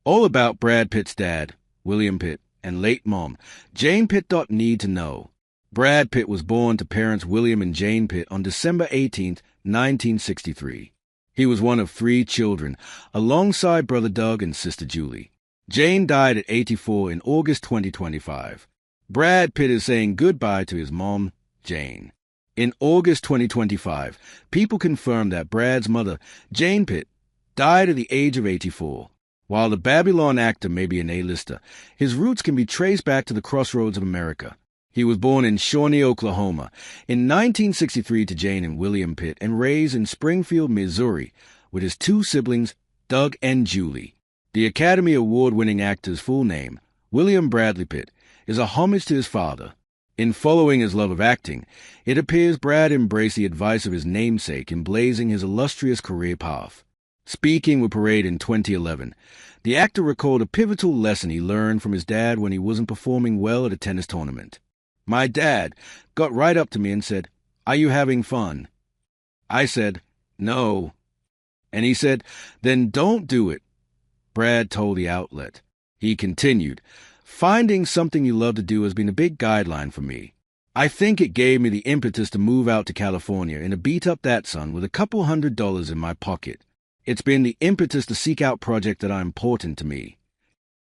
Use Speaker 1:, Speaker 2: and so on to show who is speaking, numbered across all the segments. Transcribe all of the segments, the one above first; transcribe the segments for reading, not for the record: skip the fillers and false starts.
Speaker 1: All about Brad Pitt's dad, William Pitt, and late mom, Jane Pitt. Need to know. Brad Pitt was born to parents William and Jane Pitt on December 18, 1963. He was one of 3 children, alongside brother Doug and sister Julie. Jane died at 84 in August 2025. Brad Pitt is saying goodbye to his mom, Jane. In August 2025, people confirmed that Brad's mother, Jane Pitt, died at the age of 84. While the Babylon actor may be an A-lister, his roots can be traced back to the crossroads of America. He was born in Shawnee, Oklahoma, in 1963 to Jane and William Pitt, and raised in Springfield, Missouri, with his 2 siblings, Doug and Julie. The Academy Award-winning actor's full name, William Bradley Pitt, is a homage to his father. In following his love of acting, it appears Brad embraced the advice of his namesake in blazing his illustrious career path. Speaking with Parade in 2011, the actor recalled a pivotal lesson he learned from his dad when he wasn't performing well at a tennis tournament. "My dad got right up to me and said, 'Are you having fun?' I said, 'No.' And he said, 'Then don't do it,'" Brad told the outlet. He continued, "Finding something you love to do has been a big guideline for me. I think it gave me the impetus to move out to California in a beat-up Datsun with a couple $100 in my pocket. It's been the impetus to seek out projects that are important to me."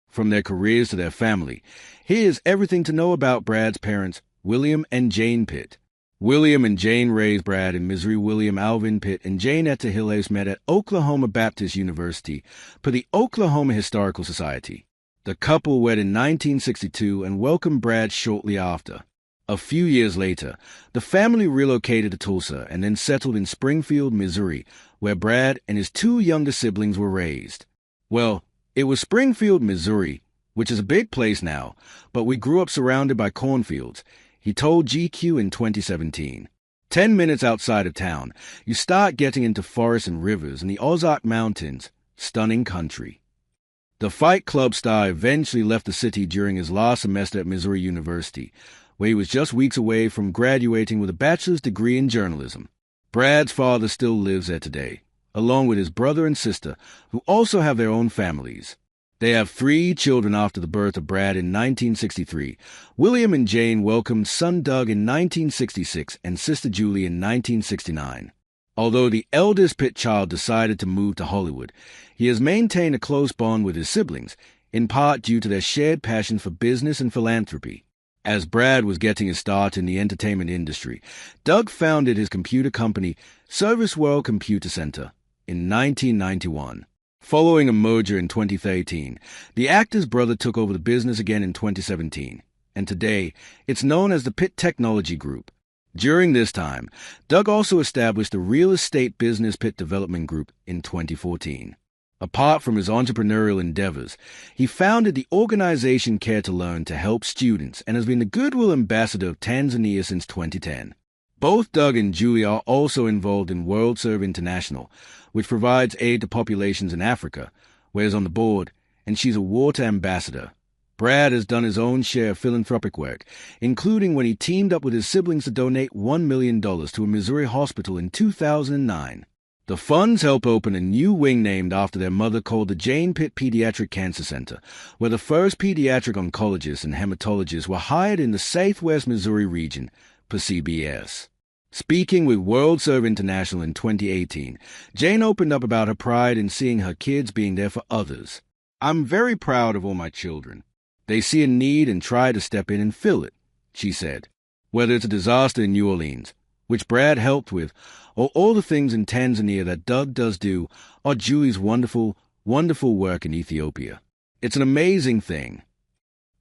Speaker 1: From their careers to their family, here's everything to know about Brad's parents, William and Jane Pitt. William and Jane raised Brad in Missouri. William Alvin Pitt and Jane Etta Hillhouse met at Oklahoma Baptist University per the Oklahoma Historical Society. The couple wed in 1962 and welcomed Brad shortly after. A few years later, the family relocated to Tulsa and then settled in Springfield, Missouri, where Brad and his 2 younger siblings were raised. "Well, it was Springfield, Missouri, which is a big place now, but we grew up surrounded by cornfields," he told GQ in 2017. 10 minutes outside of town, you start getting into forests and rivers and the Ozark Mountains. Stunning country. The Fight Club star eventually left the city during his last semester at Missouri University, where he was just weeks away from graduating with a bachelor's degree in journalism. Brad's father still lives there today, along with his brother and sister, who also have their own families. They have 3 children after the birth of Brad in 1963. William and Jane welcomed son Doug in 1966 and sister Julie in 1969. Although the eldest Pitt child decided to move to Hollywood, he has maintained a close bond with his siblings, in part due to their shared passion for business and philanthropy. As Brad was getting his start in the entertainment industry, Doug founded his computer company, Service World Computer Center, in 1991. Following a merger in 2013, the actor's brother took over the business again in 2017, and today it's known as the Pitt Technology Group. During this time, Doug also established the real estate business Pitt Development Group in 2014. Apart from his entrepreneurial endeavors, he founded the organization Care to Learn to help students and has been the Goodwill Ambassador of Tanzania since 2010. Both Doug and Julie are also involved in World Serve International, which provides aid to populations in Africa, where he's on the board, and she's a water ambassador. Brad has done his own share of philanthropic work, including when he teamed up with his siblings to donate $1 million to a Missouri hospital in 2009. The funds help open a new wing named after their mother called the Jane Pitt Pediatric Cancer Center, where the first pediatric oncologists and hematologists were hired in the Southwest Missouri region, per CBS. Speaking with World Serve International in 2018, Jane opened up about her pride in seeing her kids being there for others. "I'm very proud of all my children. They see a need and try to step in and fill it," she said. Whether it's a disaster in New Orleans, which Brad helped with, or all the things in Tanzania that Doug does do, or Julie's wonderful, wonderful work in Ethiopia. It's an amazing thing.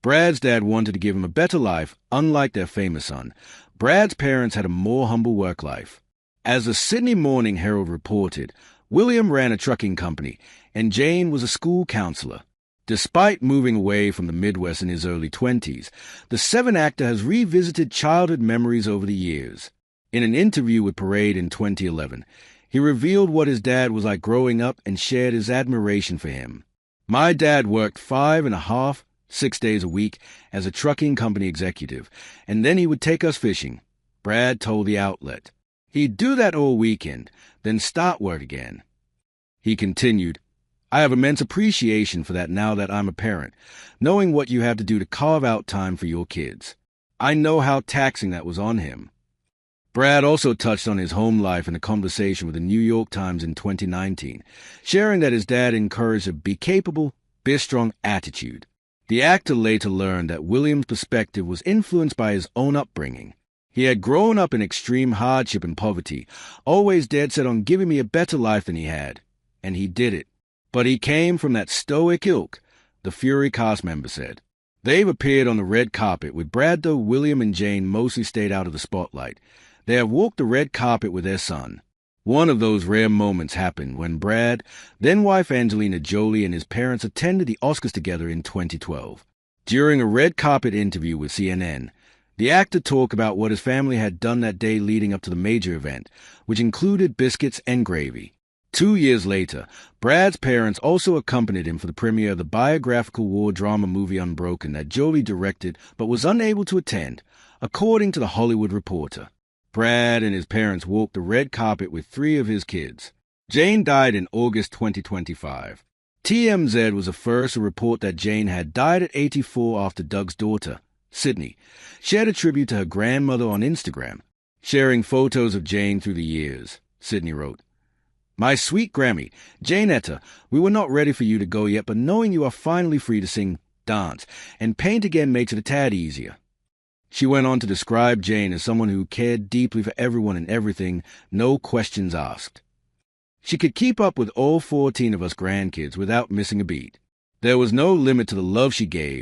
Speaker 1: Brad's dad wanted to give him a better life, unlike their famous son. Brad's parents had a more humble work life. As the Sydney Morning Herald reported, William ran a trucking company, and Jane was a school counselor. Despite moving away from the Midwest in his early 20s, the Seven actor has revisited childhood memories over the years. In an interview with Parade in 2011, he revealed what his dad was like growing up and shared his admiration for him. "My dad worked 5.5, 6 days a week as a trucking company executive, and then he would take us fishing," Brad told the outlet. He'd do that all weekend, then start work again. He continued, I have immense appreciation for that now that I'm a parent, knowing what you have to do to carve out time for your kids. I know how taxing that was on him. Brad also touched on his home life in a conversation with the New York Times in 2019, sharing that his dad encouraged a be capable, be strong attitude. The actor later learned that William's perspective was influenced by his own upbringing. He had grown up in extreme hardship and poverty, always dead set on giving me a better life than he had. And he did it. But he came from that stoic ilk, the Fury cast member said. They've appeared on the red carpet. With Brad, though, William and Jane mostly stayed out of the spotlight. They have walked the red carpet with their son. One of those rare moments happened when Brad, then wife Angelina Jolie, and his parents attended the Oscars together in 2012. During a red carpet interview with CNN, the actor talked about what his family had done that day leading up to the major event, which included biscuits and gravy. 2 years later, Brad's parents also accompanied him for the premiere of the biographical war drama movie Unbroken that Jolie directed but was unable to attend, according to The Hollywood Reporter. Brad and his parents walked the red carpet with 3 of his kids. Jane died in August 2025. TMZ was the first to report that Jane had died at 84 after Doug's daughter, Sydney, shared a tribute to her grandmother on Instagram. Sharing photos of Jane through the years, Sydney wrote, "My sweet Grammy, Janetta, we were not ready for you to go yet, but knowing you are finally free to sing, dance, and paint again makes it a tad easier." She went on to describe Jane as someone who cared deeply for everyone and everything, no questions asked. She could keep up with all 14 of us grandkids without missing a beat. There was no limit to the love she gave,